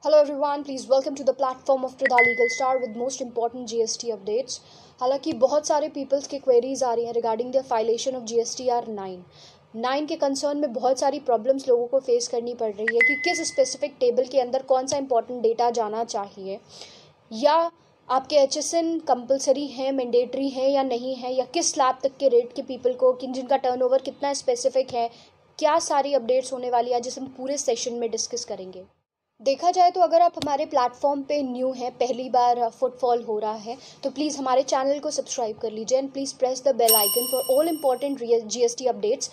Hello everyone, please welcome to the platform of Pradha Legal Star with most important GST updates. हालांकि बहुत सारे peoples के queries आ रही हैं रिगार्डिंग द फाइलेशन ऑफ GSTR 9 के concern में बहुत सारी प्रॉब्लम्स लोगों को फेस करनी पड़ रही है कि किस स्पेसिफिक टेबल के अंदर कौन सा इंपॉर्टेंट डेटा जाना चाहिए, या आपके HSN कंपलसरी है, मैंडेटरी है या नहीं है, या किस स्लैब तक के रेट के पीपल को जिनका टर्नओवर कितना स्पेसिफिक है, क्या सारी अपडेट्स होने वाली है जिसे हम पूरे सेशन में डिस्कस करेंगे। देखा जाए तो अगर आप हमारे प्लेटफॉर्म पे न्यू हैं, पहली बार फुटफॉल हो रहा है, तो प्लीज़ हमारे चैनल को सब्सक्राइब कर लीजिए and please press the bell icon for all important GST updates.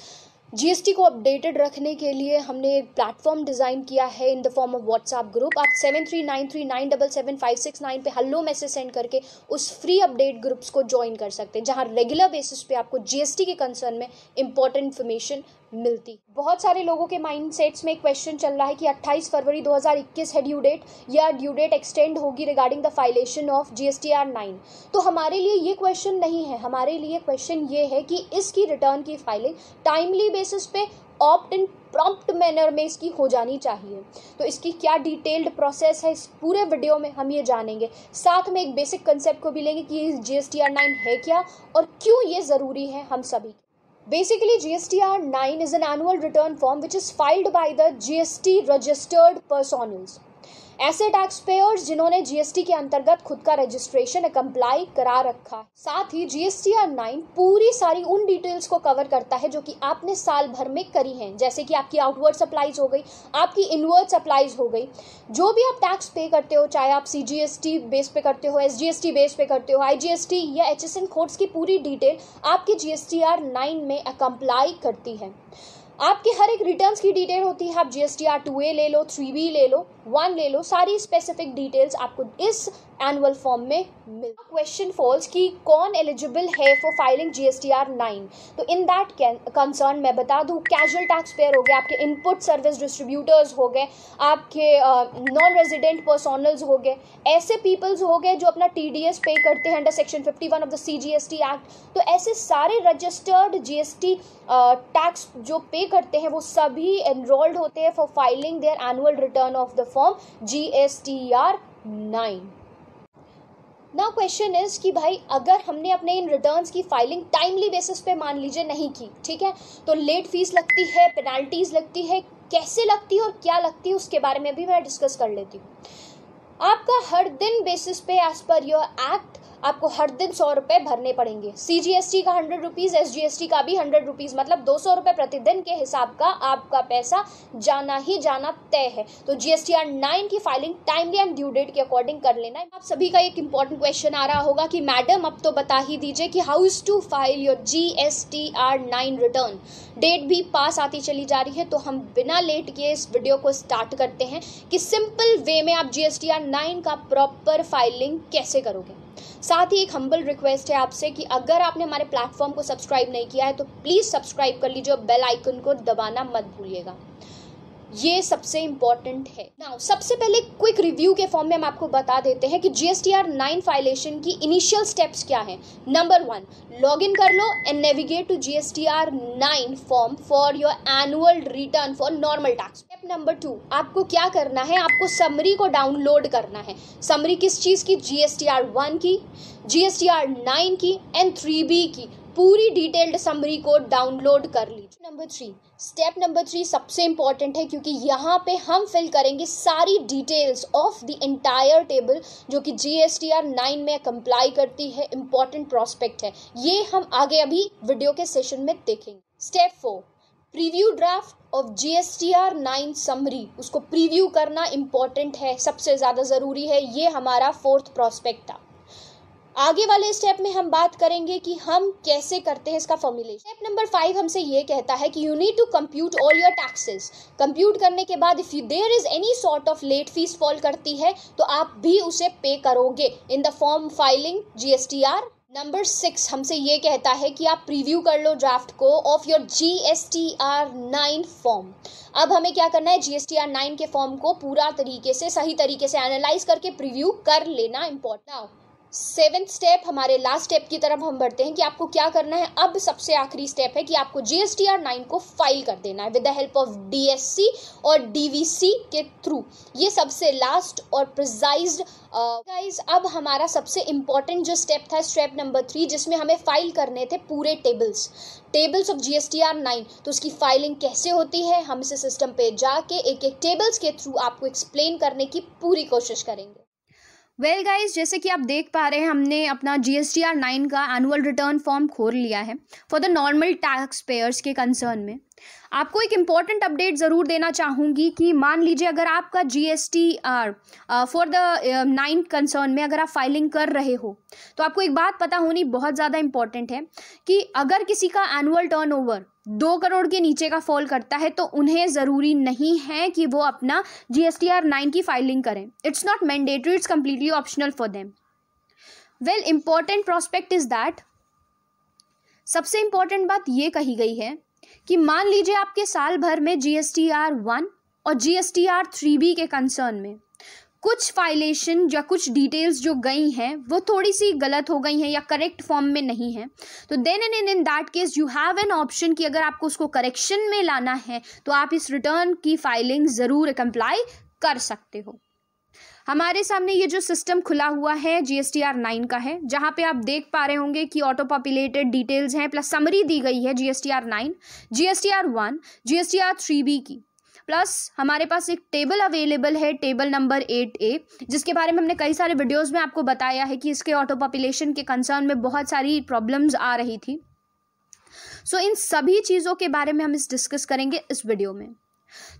GST को अपडेटेड रखने के लिए हमने एक प्लेटफॉर्म डिज़ाइन किया है in the form of WhatsApp group. आप 7393977569 पे हेलो मैसेज सेंड करके उस फ्री अपडेट ग्रुप्स को ज्वाइन कर सकते हैं, जहां रेगुलर बेसिस पे आपको GST के कंसर्न में इंपॉर्टेंट इन्फॉर्मेशन मिलती। बहुत सारे लोगों के माइंड सेट्स में एक क्वेश्चन चल रहा है कि 28 फरवरी 2021 है ड्यू डेट, या ड्यू डेट एक्सटेंड होगी रिगार्डिंग द फाइलेशन ऑफ GSTR 9। तो हमारे लिए ये क्वेश्चन नहीं है, हमारे लिए क्वेश्चन ये है कि इसकी रिटर्न की फाइलिंग टाइमली बेसिस पे ऑप्ट इन प्रॉम्प्ट मैनर में इसकी हो जानी चाहिए। तो इसकी क्या डिटेल्ड प्रोसेस है, इस पूरे वीडियो में हम ये जानेंगे। साथ में एक बेसिक कंसेप्ट को भी लेंगे कि GSTR 9 है क्या और क्यों ये ज़रूरी है हम सभी। Basically, GSTR 9 is an annual return form which is filed by the GST registered personals. ऐसे टैक्स पेयर्स जिन्होंने GST के अंतर्गत खुद का रजिस्ट्रेशन कंप्लाई करा रखा है। साथ ही GSTR 9 पूरी सारी उन डिटेल्स को कवर करता है जो कि आपने साल भर में करी हैं, जैसे कि आपकी आउटवर्ड सप्लाईज हो गई, आपकी इनवर्ड सप्लाईज हो गई, जो भी आप टैक्स पे करते हो, चाहे आप CGST बेस पे करते हो, SGST बेस पे करते हो, IGST या HSN कोड्स की पूरी डिटेल आपकी GSTR 9 में कंप्लाई करती है। आपके हर एक रिटर्न्स की डिटेल होती है। आप GSTR 2A ले लो, 3B ले लो, 1 ले लो, सारी स्पेसिफिक डिटेल्स आपको इस एनुअल फॉर्म में मिल। क्वेश्चन फॉल्स कि कौन एलिजिबल है फॉर फाइलिंग GSTR 9। तो इन दैट कंसर्न मैं बता दूं, कैजुअल टैक्स पेयर हो गए, आपके इनपुट सर्विस डिस्ट्रीब्यूटर्स हो गए, आपके नॉन रेजिडेंट पर्सनल्स हो गए, ऐसे पीपल्स हो गए जो अपना TDS पे करते हैं under section 51 of the CGST act. तो ऐसे सारे रजिस्टर्ड GST टैक्स जो पे करते हैं वो सभी एनरोल्ड होते हैं for filing there annual return of the form GSTR 9। Now question is कि भाई अगर हमने अपने इन रिटर्न्स की फाइलिंग टाइमली बेसिस पे मान लीजिए नहीं की, ठीक है, तो लेट फीस लगती है, पेनाल्टीज लगती है, कैसे लगती है और क्या लगती है उसके बारे में भी मैं डिस्कस कर लेती हूँ। आपका हर दिन बेसिस पे एज पर योर एक्ट आपको हर दिन 100 रुपये भरने पड़ेंगे। CGST का 100 रुपीज़, SGST का भी 100 रुपीज़, मतलब 200 रुपये प्रतिदिन के हिसाब का आपका पैसा जाना ही जाना तय है। तो GSTR 9 की filing timely and due date के अकॉर्डिंग कर लेना है। आप सभी का एक इंपॉर्टेंट क्वेश्चन आ रहा होगा कि मैडम अब तो बता ही दीजिए कि how is to file your GSTR 9 return. Date भी पास आती चली जा रही है, तो हम बिना लेट किए इस वीडियो को स्टार्ट करते हैं कि सिंपल वे में आप GSTR 9 का प्रॉपर फाइलिंग कैसे करोगे। साथ ही एक हम्बल रिक्वेस्ट है आपसे कि अगर आपने हमारे प्लेटफॉर्म को सब्सक्राइब नहीं किया है तो प्लीज़ सब्सक्राइब कर लीजिए और बेल आइकन को दबाना मत भूलिएगा, ये सबसे इंपॉर्टेंट है। नाउ सबसे पहले क्विक रिव्यू के फॉर्म में हम आपको बता देते हैं कि GSTR 9 फाइलेशन की इनिशियल स्टेप्स क्या हैं। नंबर 1, लॉग इन कर लो and navigate to GSTR 9 form for your annual return for normal tax. Step number 2, आपको क्या करना है, आपको समरी को डाउनलोड करना है। समरी किस चीज़ की? GSTR 1 की, GSTR 9 की एंड 3B की पूरी डिटेल्ड समरी को डाउनलोड कर लीजिए। नंबर 3, स्टेप नंबर 3 सबसे इंपॉर्टेंट है क्योंकि यहाँ पे हम फिल करेंगे सारी details of the entire table जो कि GSTR 9 में कंप्लाई करती है, इंपॉर्टेंट प्रोस्पेक्ट है। ये हम आगे अभी वीडियो के सेशन में देखेंगे। Step 4, preview draft of GSTR 9 summary, उसको प्रीव्यू करना इंपॉर्टेंट है, सबसे ज़्यादा ज़रूरी है। ये हमारा 4th प्रोस्पेक्ट था। आगे वाले स्टेप में हम बात करेंगे कि हम कैसे करते हैं इसका फॉर्मुलेशन। स्टेप नंबर 5 हमसे ये कहता है कि you need to compute all your taxes. Compute करने के बाद if there is any sort of late fee fall करती है तो आप भी उसे पे करोगे in the form filing GSTR। Number 6 हमसे ये कहता है कि आप प्रीव्यू कर लो ड्राफ्ट को ऑफ योर GSTR 9 फॉर्म। अब हमें क्या करना है, GSTR 9 के फॉर्म को पूरा तरीके से, सही तरीके से एनालाइज करके प्रीव्यू कर लेना इंपॉर्टेंट। सेवेंथ स्टेप, हमारे लास्ट स्टेप की तरफ हम बढ़ते हैं कि आपको क्या करना है। अब सबसे आखिरी स्टेप है कि आपको GSTR 9 को फाइल कर देना है with the help of DSC और DVC के थ्रू। ये सबसे लास्ट और प्रिसाइज्ड गाइज। अब हमारा सबसे इम्पॉर्टेंट जो स्टेप था, स्टेप नंबर 3, जिसमें हमें फाइल करने थे पूरे टेबल्स ऑफ GSTR 9। तो उसकी फाइलिंग कैसे होती है, हम इसे सिस्टम पे जाके एक एक टेबल्स के थ्रू आपको एक्सप्लेन करने की पूरी कोशिश करेंगे। वेल गाइज, जैसे कि आप देख पा रहे हैं, हमने अपना GSTR 9 का एनुअल रिटर्न फॉर्म खोल लिया है for the normal tax payers के कंसर्न में। आपको एक इम्पॉर्टेंट अपडेट ज़रूर देना चाहूँगी कि मान लीजिए अगर आपका GSTR फॉर द 9 कंसर्न में अगर आप फाइलिंग कर रहे हो, तो आपको एक बात पता होनी बहुत ज़्यादा इम्पॉर्टेंट है कि अगर किसी का एनुअल टर्नओवर 2 करोड़ के नीचे का फॉल करता है तो उन्हें ज़रूरी नहीं है कि वो अपना GSTR 9 की फाइलिंग करें। It's not mandatory, it's completely optional for them. Well, important prospect is that, सबसे इम्पॉर्टेंट बात ये कही गई है कि मान लीजिए आपके साल भर में GSTR 1 और GSTR 3B के कंसर्न में कुछ फाइलेशन या कुछ डिटेल्स जो गई हैं वो थोड़ी सी गलत हो गई हैं या करेक्ट फॉर्म में नहीं है, तो then and in that case you have an option कि अगर आपको उसको करेक्शन में लाना है तो आप इस रिटर्न की फाइलिंग ज़रूर कंप्लाई कर सकते हो। हमारे सामने ये जो सिस्टम खुला हुआ है GSTR 9 का है, जहाँ पे आप देख पा रहे होंगे कि ऑटो पॉपुलेटेड डिटेल्स हैं प्लस समरी दी गई है GSTR 9, GSTR 1, GSTR 3B की, प्लस हमारे पास एक टेबल अवेलेबल है, टेबल नंबर 8A, जिसके बारे में हमने कई सारे वीडियोस में आपको बताया है कि इसके ऑटो पॉपुलेशन के कंसर्न में बहुत सारी प्रॉब्लम्स आ रही थी। सो इन सभी चीज़ों के बारे में हम डिस्कस करेंगे इस वीडियो में।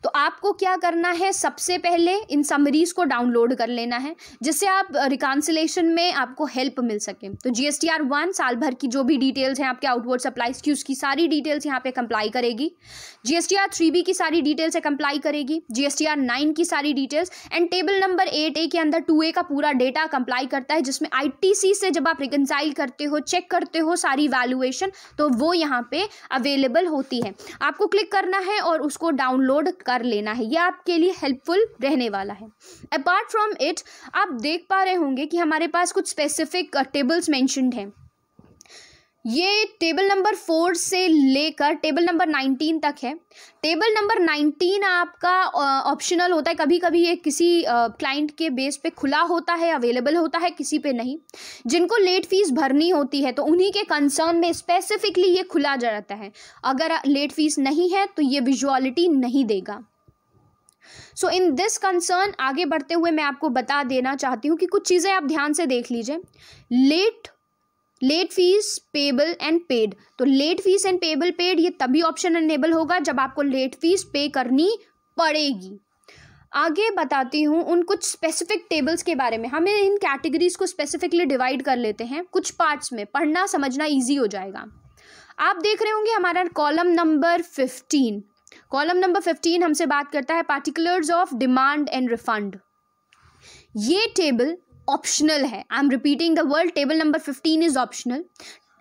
तो आपको क्या करना है, सबसे पहले इन समरीज को डाउनलोड कर लेना है जिससे आप रिकॉन्सिलेशन में आपको हेल्प मिल सके। तो GSTR 1 साल भर की जो भी डिटेल्स हैं आपके आउटवर्ड सप्लाईज की, उसकी सारी डिटेल्स यहाँ पे कंप्लाई करेगी। GSTR 3B की सारी डिटेल्स है कंप्लाई करेगी, GSTR 9 की सारी details, and table number 8A के अंदर 2A का पूरा डेटा कंप्लाई करता है, जिसमें ITC से जब आप रिकनसाइल करते हो, चेक करते हो सारी वैल्यूएशन, तो वो यहाँ पे अवेलेबल होती है। आपको क्लिक करना है और उसको डाउनलोड कर लेना है, यह आपके लिए हेल्पफुल रहने वाला है। अपार्ट फ्रॉम इट, आप देख पा रहे होंगे कि हमारे पास कुछ स्पेसिफिक टेबल्स मेंशन्ड हैं। ये टेबल नंबर 4 से लेकर टेबल नंबर 19 तक है। टेबल नंबर 19 आपका ऑप्शनल होता है, कभी कभी ये किसी क्लाइंट के बेस पे खुला होता है, अवेलेबल होता है, किसी पे नहीं। जिनको लेट फीस भरनी होती है तो उन्हीं के कंसर्न में स्पेसिफिकली ये खुला जाता है। अगर लेट फीस नहीं है तो ये विजुअलिटी नहीं देगा। सो इन दिस कंसर्न आगे बढ़ते हुए मैं आपको बता देना चाहती हूँ कि कुछ चीज़ें आप ध्यान से देख लीजिए। Late fees payable and paid, तो late fees and payable paid ये तभी ऑप्शन एनेबल होगा जब आपको लेट फीस पे करनी पड़ेगी। आगे बताती हूँ उन कुछ स्पेसिफिक टेबल्स के बारे में। हमें इन कैटेगरीज को स्पेसिफिकली डिवाइड कर लेते हैं कुछ पार्ट्स में, पढ़ना समझना ईजी हो जाएगा। आप देख रहे होंगे हमारा कॉलम नंबर 15, कॉलम नंबर 15 हमसे बात करता है particulars of demand and refund. ये टेबल ऑप्शनल है। I am repeating the word, table number 15 is optional.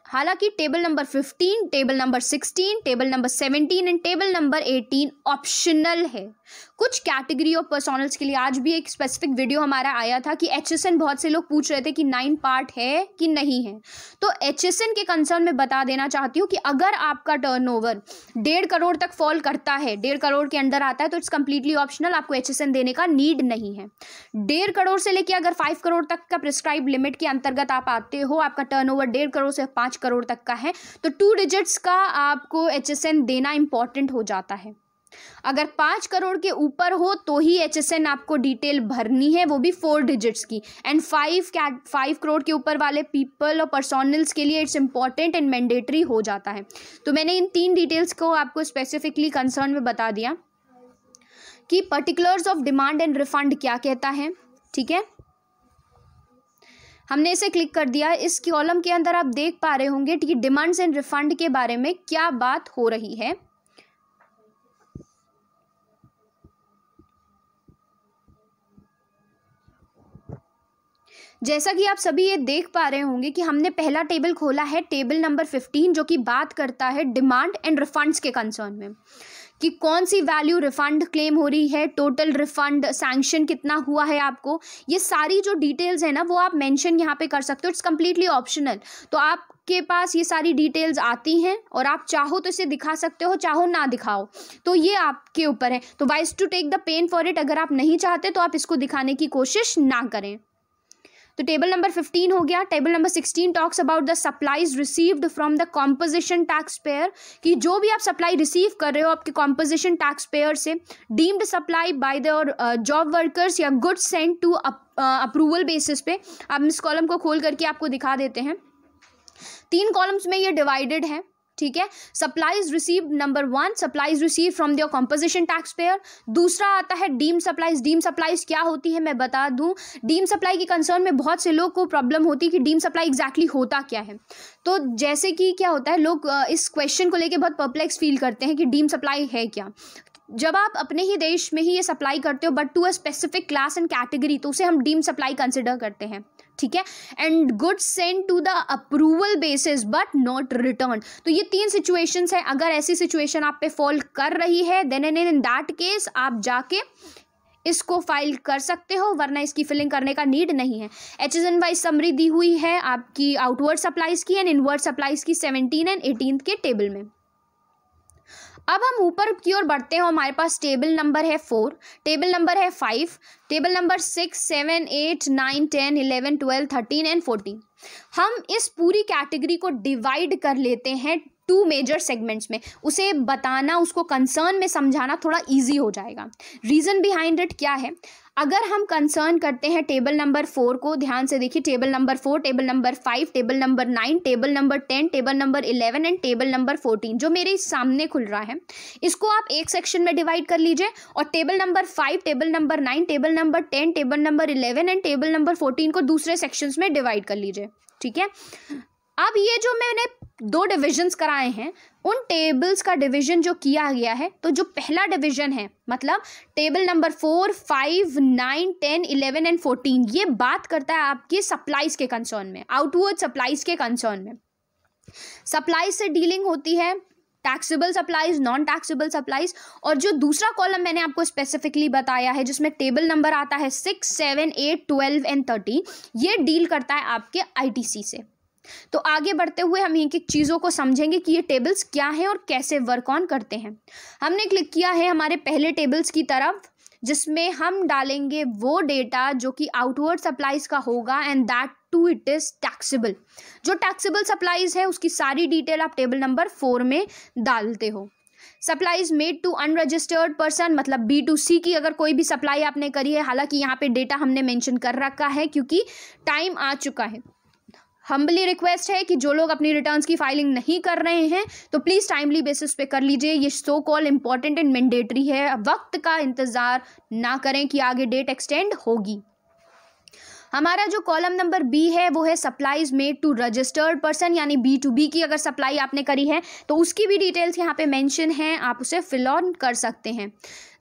हालांकि table number 15, table number 16, table number 17 and table number 18 optional है। कुछ कैटेगरी ऑफ पर्सोनल्स के लिए आज भी एक स्पेसिफिक वीडियो हमारा आया था कि HSN, बहुत से लोग पूछ रहे थे कि 9 पार्ट है कि नहीं है। तो HSN के कंसर्न में बता देना चाहती हूँ कि अगर आपका टर्नओवर 1.5 करोड़ तक फॉल करता है, 1.5 करोड़ के अंदर आता है, तो इट्स कंप्लीटली ऑप्शनल, आपको HSN देने का नीड नहीं है। 1.5 करोड़ से लेकर अगर 5 करोड़ तक का प्रिस्क्राइब लिमिट के अंतर्गत आप आते हो, आपका टर्नओवर 1.5 करोड़ से 5 करोड़ तक का है, तो 2 डिजिट्स का आपको HSN देना इंपॉर्टेंट हो जाता है। अगर 5 करोड़ के ऊपर हो तो ही HSN आपको डिटेल भरनी है, वो भी 4 डिजिट्स की। एंड 5 करोड़ के ऊपर वाले पीपल और पर्सोनल्स के लिए इट्स इंपॉर्टेंट एंड मैंडेटरी हो जाता है। तो मैंने इन 3 डिटेल्स को आपको स्पेसिफिकली कंसर्न में बता दिया कि particulars of demand and refund क्या कहता है। ठीक है, हमने इसे क्लिक कर दिया। इस कॉलम के अंदर आप देख पा रहे होंगे कि डिमांड्स एंड रिफंड के बारे में क्या बात हो रही है। जैसा कि आप सभी ये देख पा रहे होंगे कि हमने पहला टेबल खोला है, टेबल नंबर 15, जो कि बात करता है डिमांड एंड रिफंड्स के कंसर्न में कि कौन सी वैल्यू रिफंड क्लेम हो रही है, टोटल रिफंड सैंक्शन कितना हुआ है आपको, ये सारी जो डिटेल्स है ना वो आप मेंशन यहाँ पे कर सकते हो। It's completely optional. तो आपके पास ये सारी डिटेल्स आती हैं और आप चाहो तो इसे दिखा सकते हो, चाहो ना दिखाओ, तो ये आपके ऊपर है। तो wise to take the pain for it. अगर आप नहीं चाहते तो आप इसको दिखाने की कोशिश ना करें। तो टेबल नंबर 15 हो गया। Table number 16 talks about the supplies received from the composition tax pair, कि जो भी आप सप्लाई रिसीव कर रहे हो आपके कॉम्पोजिशन टैक्स पेयर से, deemed supply by the job workers या goods sent to approval basis पे। आप इस कॉलम को खोल करके आपको दिखा देते हैं। 3 कॉलम्स में ये डिवाइडेड है, ठीक है। Supplies received, number 1 supplies receive from the composition tax pair. दूसरा आता है डीम सप्लाईज। डीम सप्लाईज क्या होती है मैं बता दूं। डीम सप्लाई के कंसर्न में बहुत से लोग को प्रॉब्लम होती है कि डीम सप्लाई एग्जैक्टली होता क्या है। तो जैसे कि क्या होता है, लोग इस क्वेश्चन को लेके बहुत परप्लेक्स फील करते हैं कि डीम सप्लाई है क्या। जब आप अपने ही देश में ही ये सप्लाई करते हो but to a specific class and category, तो उसे हम डीम सप्लाई कंसिडर करते हैं, ठीक है। And goods sent to the approval basis but not return. तो ये 3 सिचुएशंस है। अगर ऐसी सिचुएशन आप पे फॉल कर रही है देन इन दैट केस आप जाके इसको फाइल कर सकते हो, वरना इसकी फिलिंग करने का नीड नहीं है। HSN वाइज समरी दी हुई है आपकी आउटवर्ड सप्लाईज की एंड इनवर्ड सप्लाईज की 17 एंड 18 के टेबल में। अब हम ऊपर की ओर बढ़ते हैं। हमारे पास टेबल नंबर है 4, टेबल नंबर है 5, टेबल नंबर 6, 7, 8, 9, 10, 11, 12, 13 एंड 14। हम इस पूरी कैटेगरी को डिवाइड कर लेते हैं 2 मेजर सेगमेंट्स में। उसे बताना, उसको कंसर्न में समझाना थोड़ा इजी हो जाएगा। रीज़न बिहाइंड इट क्या है, अगर हम कंसर्न करते हैं टेबल नंबर 4 को, ध्यान से देखिए, table number 4, table number 5, table number 9, table number 10, table number 11 and table number 14 जो मेरे सामने खुल रहा है, इसको आप एक सेक्शन में डिवाइड कर लीजिए और table number 5, table number 9, table number 10, table number 11 and table number 14 को दूसरे सेक्शंस में डिवाइड कर लीजिए, ठीक है। अब ये जो मैंने 2 डिविजन्स कराए हैं, उन टेबल्स का डिवीजन जो किया गया है, तो जो पहला डिवीजन है मतलब टेबल नंबर 4, 5, 9, 10, 11 एंड 14, ये बात करता है आपके सप्लाईज के कंसर्न में, आउटवर्ड सप्लाईज के कंसर्न में। सप्लाईज से डीलिंग होती है taxable supplies, non taxable supplies. और जो दूसरा कॉलम मैंने आपको स्पेसिफिकली बताया है जिसमें टेबल नंबर आता है 6, 7, 8, 12 एंड 13, ये डील करता है आपके ITC से। तो आगे बढ़ते हुए हम एक एक चीज़ों को समझेंगे कि ये टेबल्स क्या हैं और कैसे वर्क ऑन करते हैं। हमने क्लिक किया है हमारे पहले टेबल्स की तरफ, जिसमें हम डालेंगे वो डेटा जो कि आउटवर्ड सप्लाईज का होगा and that too it is taxable. जो टैक्सेबल सप्लाईज है उसकी सारी डिटेल आप टेबल नंबर 4 में डालते हो। Supplies made to unregistered person, मतलब B2C की अगर कोई भी सप्लाई आपने करी है, हालांकि यहाँ पे डेटा हमने मेंशन कर रखा है क्योंकि टाइम आ चुका है। हम्बली रिक्वेस्ट है कि जो लोग अपनी रिटर्न्स की फाइलिंग नहीं कर रहे हैं तो प्लीज़ टाइमली बेसिस पे कर लीजिए। ये सो कॉल इम्पॉर्टेंट एंड मैंडेटरी है। वक्त का इंतज़ार ना करें कि आगे डेट एक्सटेंड होगी। हमारा जो कॉलम नंबर B है वो है supplies made to registered person, यानी B2B की अगर सप्लाई आपने करी है तो उसकी भी डिटेल्स यहाँ पे मेंशन हैं, आप उसे फिल ऑन कर सकते हैं।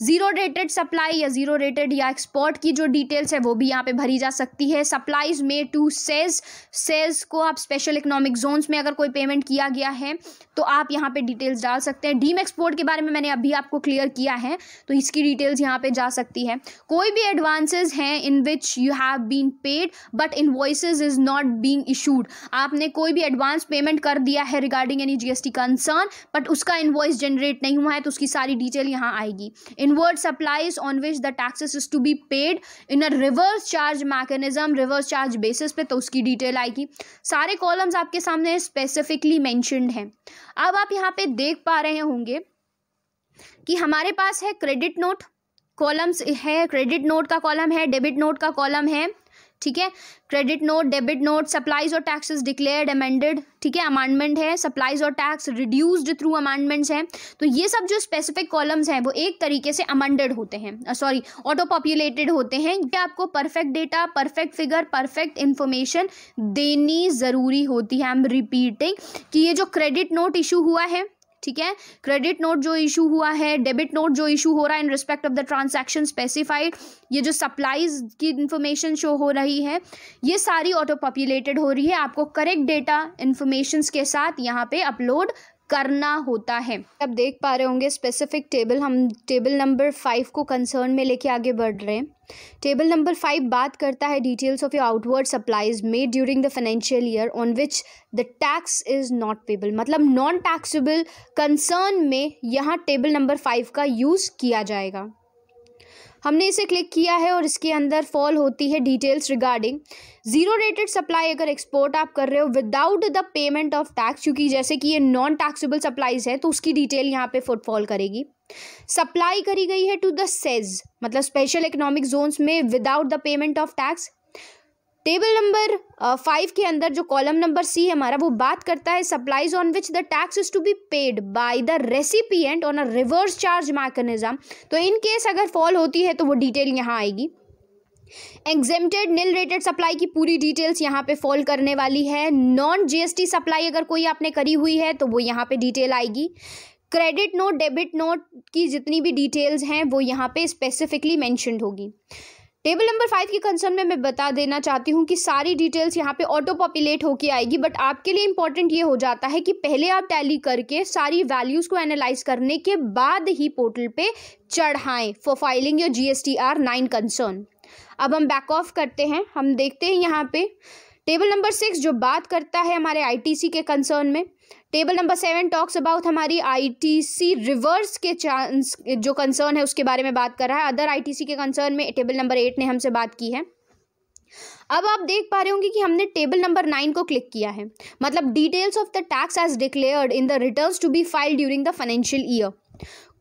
जीरो रेटेड सप्लाई या जीरो रेटेड या एक्सपोर्ट की जो डिटेल्स है वो भी यहाँ पे भरी जा सकती है। सप्लाईज मेड टू सेज को आप स्पेशल इकोनॉमिक जोन्स में अगर कोई पेमेंट किया गया है तो आप यहाँ पे डिटेल्स डाल सकते हैं। डीम एक्सपोर्ट के बारे में मैंने अभी आपको क्लियर किया है तो इसकी डिटेल्स यहाँ पे जा सकती है। कोई भी एडवांसेस हैं in which you have been paid but invoices is not being issued, आपने कोई भी एडवांस पेमेंट कर दिया है regarding any GST concern but उसका इनवॉइस जनरेट नहीं हुआ है तो उसकी सारी डिटेल यहाँ आएगी। Inward supplies on which the taxes is to be paid in a reverse charge mechanism, reverse charge basis पे, तो उसकी डिटेल आएगी। सारे कॉलम्स आपके सामने स्पेसिफिकली मेंशन्ड हैं। अब आप यहाँ पे देख पा रहे होंगे कि हमारे पास है क्रेडिट नोट कॉलम्स है, क्रेडिट नोट का कॉलम है, डेबिट नोट का कॉलम है, ठीक है। Credit note, debit note, supplies और टैक्सेस डिक्लेयर्ड, अमेंडेड, ठीक है, अमेंडमेंट है, सप्लाईज और टैक्स रिड्यूस्ड थ्रू अमेंडमेंट्स हैं। तो ये सब जो स्पेसिफिक कॉलम्स हैं वो एक तरीके से अमेंडेड होते हैं, ऑटो पॉपुलेटेड होते हैं। ये आपको perfect data, perfect figure, perfect information देनी ज़रूरी होती है। आई एम रिपीटिंग कि ये जो क्रेडिट नोट इशू हुआ है, ठीक है, क्रेडिट नोट जो इशू हुआ है, डेबिट नोट जो इशू हो रहा है in respect of the transaction specified, ये जो सप्लाईज की इंफॉर्मेशन शो हो रही है ये सारी ऑटो पॉपुलेटेड हो रही है। आपको करेक्ट डेटा इंफॉर्मेशंस के साथ यहाँ पे अपलोड करना होता है। अब देख पा रहे होंगे स्पेसिफिक टेबल, हम टेबल नंबर 5 को कंसर्न में लेके आगे बढ़ रहे हैं। टेबल नंबर 5 बात करता है details of your outward supplies made during the financial year on which the tax is not payable, मतलब नॉन टैक्सेबल कंसर्न में यहाँ टेबल नंबर 5 का यूज़ किया जाएगा। हमने इसे क्लिक किया है और इसके अंदर फॉल होती है details regarding zero rated supply. अगर एक्सपोर्ट आप कर रहे हो without the payment of tax, क्योंकि जैसे कि ये नॉन टैक्सेबल सप्लाईज है तो उसकी डिटेल यहाँ पे फुटफॉल करेगी। सप्लाई करी गई है टू द सेज, मतलब स्पेशल इकोनॉमिक जोन्स में without the payment of tax. Table number 5 के अंदर जो कॉलम नंबर सी है हमारा, वो बात करता है supplies on which the tax is to be paid by the recipient on a reverse charge mechanism. तो इन केस अगर फॉल होती है तो वो डिटेल यहाँ आएगी। एग्जेम्प्टेड नील रेटेड सप्लाई की पूरी डिटेल्स यहाँ पे फॉल करने वाली है। नॉन जीएसटी सप्लाई अगर कोई आपने करी हुई है तो वो यहाँ पे डिटेल आएगी। क्रेडिट नोट, डेबिट नोट की जितनी भी डिटेल्स हैं वो यहाँ पे स्पेसिफिकली मेंशन्ड होगी। टेबल नंबर 5 के कंसर्न में मैं बता देना चाहती हूँ कि सारी डिटेल्स यहाँ पे ऑटो पॉपुलेट होके आएगी, बट आपके लिए इंपॉर्टेंट ये हो जाता है कि पहले आप टैली करके सारी वैल्यूज़ को एनालाइज करने के बाद ही पोर्टल पे चढ़ाएं for filing your GSTR 9 concern. अब हम बैक ऑफ करते हैं, हम देखते हैं यहाँ पे टेबल नंबर 6 जो बात करता है हमारे ITC के कंसर्न में। टेबल नंबर 7 टॉक्स अबाउट हमारी ITC रिवर्स के चांस जो कंसर्न है उसके बारे में बात कर रहा है। अदर ITC के कंसर्न में टेबल नंबर 8 ने हमसे बात की है। अब आप देख पा रहे होंगे कि हमने टेबल नंबर 9 को क्लिक किया है, मतलब details of the tax as declared in the returns to be filed during the financial year.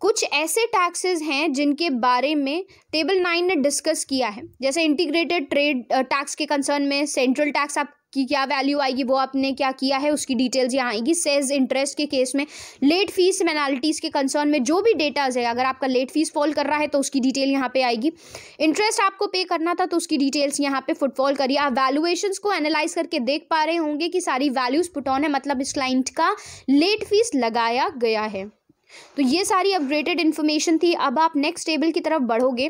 कुछ ऐसे टैक्सेस हैं जिनके बारे में टेबल 9 ने डिस्कस किया है, जैसे इंटीग्रेटेड ट्रेड टैक्स के कंसर्न में सेंट्रल टैक्स आपकी क्या वैल्यू आएगी, वो आपने क्या किया है उसकी डिटेल्स यहाँ आएगी। सेज इंटरेस्ट के केस में, लेट फीस पेनाल्टीज़ के कंसर्न में जो भी डेटाज है, अगर आपका लेट फीस फॉल कर रहा है तो उसकी डिटेल यहाँ पे आएगी। इंटरेस्ट आपको पे करना था तो उसकी डिटेल्स यहाँ पे फुटफॉल करिए। आप वैल्यूएशंस को एनालाइज करके देख पा रहे होंगे कि सारी वैल्यूज पुट ऑन है, मतलब इस क्लाइंट का लेट फीस लगाया गया है। तो ये सारी अपग्रेडेड इन्फॉर्मेशन थी। अब आप नेक्स्ट टेबल की तरफ बढ़ोगे।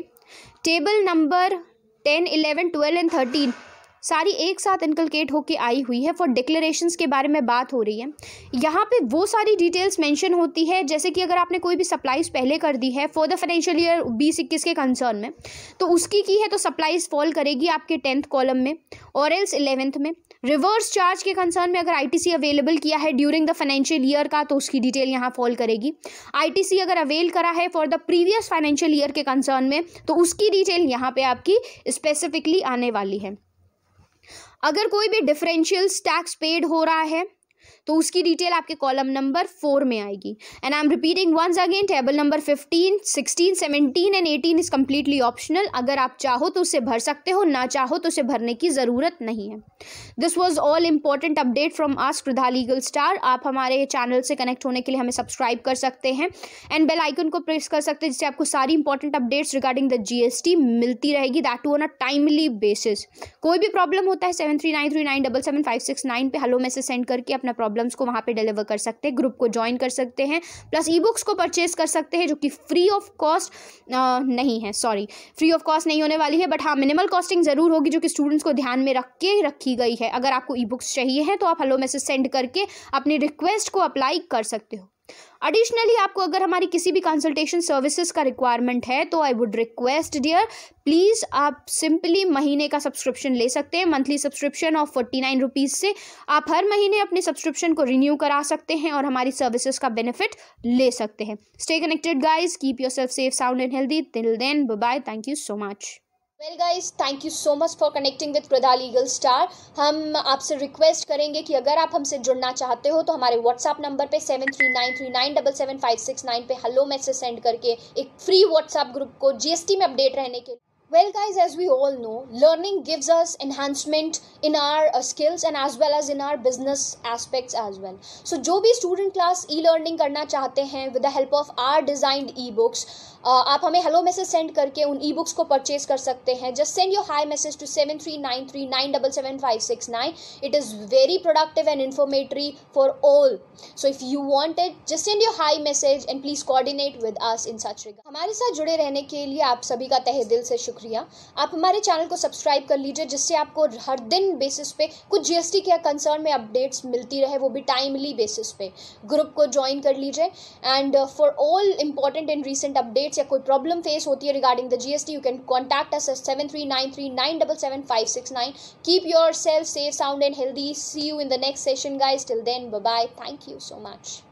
टेबल नंबर 10, 11, 12 एंड 13 सारी एक साथ इनकलकेट होके आई हुई है। फॉर डिक्लेरेशंस के बारे में बात हो रही है। यहाँ पे वो सारी डिटेल्स मेंशन होती है, जैसे कि अगर आपने कोई भी सप्लाईज पहले कर दी है फॉर द फाइनेंशियल ईयर 20-21 के कंसर्न में, तो उसकी की है तो सप्लाईज फॉल करेगी आपके 10th कॉलम में और एल्स 11th में। रिवर्स चार्ज के कंसर्न में अगर ITC अवेलेबल किया है ड्यूरिंग द फाइनेंशियल ईयर का तो उसकी डिटेल यहाँ फॉल करेगी। ITC अगर अवेल करा है for the previous financial year के कंसर्न में तो उसकी डिटेल यहाँ पे आपकी स्पेसिफिकली आने वाली है। अगर कोई भी डिफरेंशियल टैक्स पेड हो रहा है तो उसकी डिटेल आपके कॉलम नंबर 4 में आएगी। And I am repeating once again, table number 15, 16, 17 and 18 is completely optional. अगर आप चाहो तो उसे भर सकते हो, ना चाहो तो उसे भरने की ज़रूरत नहीं है। This was all important update from ask Pradha legal star. आप हमारे चैनल से कनेक्ट होने के लिए हमें सब्सक्राइब कर सकते हैं एंड बेल आइकन को प्रेस कर सकते हैं, जिससे आपको सारी important updates regarding the GST मिलती रहेगी, that too on a timely basis. कोई भी प्रॉब्लम होता है 7393977569 पे हेलो मैसेज सेंड करके अपना प्रॉब्लम्स को वहाँ पे डिलीवर कर सकते हैं। ग्रुप को ज्वाइन कर सकते हैं, प्लस ई बुक्स को परचेज कर सकते हैं जो कि फ्री ऑफ कॉस्ट नहीं है, सॉरी फ्री ऑफ कॉस्ट नहीं होने वाली है, बट हाँ मिनिमल कॉस्टिंग ज़रूर होगी जो कि स्टूडेंट्स को ध्यान में रख के रखी गई है। अगर आपको ई बुक्स चाहिए हैं तो आप हेलो मैसेज सेंड करके अपनी रिक्वेस्ट को अप्लाई कर सकते हो। एडिशनली आपको अगर हमारी किसी भी कंसल्टेशन सर्विसेज का रिक्वायरमेंट है तो I would request dear please आप सिंपली महीने का सब्सक्रिप्शन ले सकते हैं। मंथली सब्सक्रिप्शन ऑफ 49 रुपीज़ से आप हर महीने अपने सब्सक्रिप्शन को रिन्यू करा सकते हैं और हमारी सर्विसेज का बेनिफिट ले सकते हैं। Stay connected guys, keep yourself safe, sound and healthy. Till then bye bye, thank you so much. Well guys, thank you so much for connecting with Pradha legal star. हम आपसे रिक्वेस्ट करेंगे कि अगर आप हमसे जुड़ना चाहते हो तो हमारे व्हाट्सएप नंबर पे 7393977569 पे हेलो मैसेज सेंड करके एक फ्री व्हाट्सएप ग्रुप को GST में अपडेट रहने के। Well guys, as we all know, learning gives us enhancement in our skills and as well as in our business aspects as well. So जो भी student class e-learning करना चाहते हैं with the help of our designed e-books, आप हमें hello message send करके उन e books को परचेज कर सकते हैं। Just send your hi message to 7393977569। It is very productive and informatory for all. So if you want it, just send your hi message and please coordinate with us in such regard. हमारे साथ जुड़े रहने के लिए आप सभी का तहे दिल से शुक्रिया। शुक्रिया। आप हमारे चैनल को सब्सक्राइब कर लीजिए, जिससे आपको हर दिन बेसिस पे कुछ जीएसटी के कंसर्न में अपडेट्स मिलती रहे, वो भी टाइमली बेसिस पे। ग्रुप को ज्वाइन कर लीजिए। And for all important and recent updates या कोई प्रॉब्लम फेस होती है regarding the GST, you can contact us at 7393977569। Keep your self safe, sound and healthy. See you in the next session, guys. Till then, bye bye. Thank you so much.